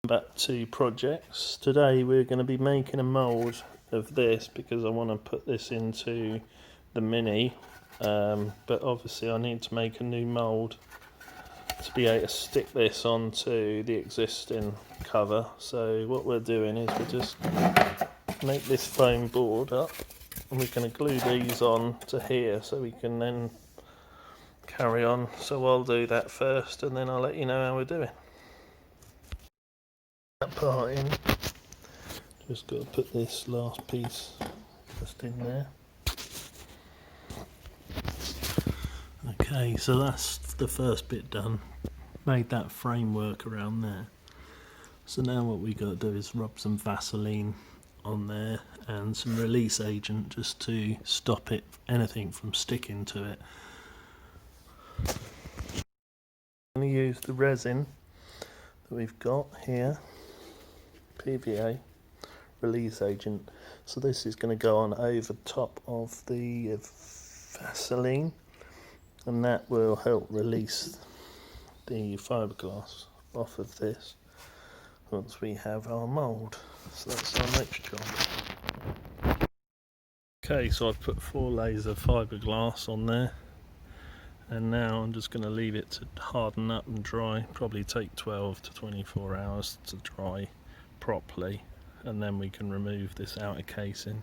Back to projects. Today we're going to be making a mould of this because I want to put this into the Mini, but obviously I need to make a new mould to be able to stick this onto the existing cover. So what we're doing is we just make this foam board up and we're going to glue these on to here so we can then carry on. So I'll do that first and then I'll let you know how we're doing. That part in, just got to put this last piece just in there. Okay, so that's the first bit done. Made that framework around there. So now what we got to do is rub some Vaseline on there and some release agent just to stop anything from sticking to it. I'm going to use the resin that we've got here. PVA release agent, so this is going to go on over top of the Vaseline and that will help release the fiberglass off of this once we have our mould. So that's our next job. Okay, so I've put 4 layers of fiberglass on there and now I'm just going to leave it to harden up and dry. Probably take 12 to 24 hours to dry properly, and then we can remove this outer casing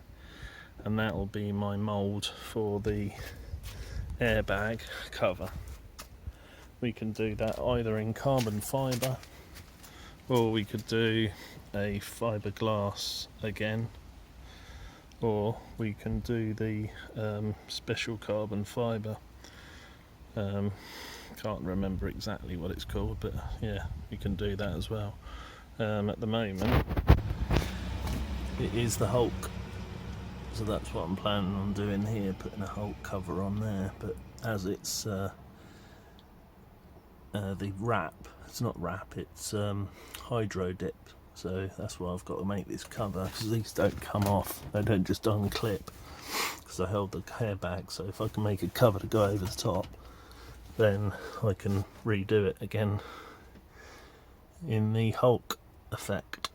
and that will be my mould for the airbag cover. We can do that either in carbon fibre or we could do a fiberglass again, or we can do the special carbon fibre. Can't remember exactly what it's called, but yeah, we can do that as well. At the moment it is the Hulk, so that's what I'm planning on doing here, putting a Hulk cover on there. But as it's the wrap, it's not wrap, it's hydro dip, so that's why I've got to make this cover, because these don't come off, they don't just unclip, because I held the airbag. So if I can make a cover to go over the top, then I can redo it again in the Hulk effect.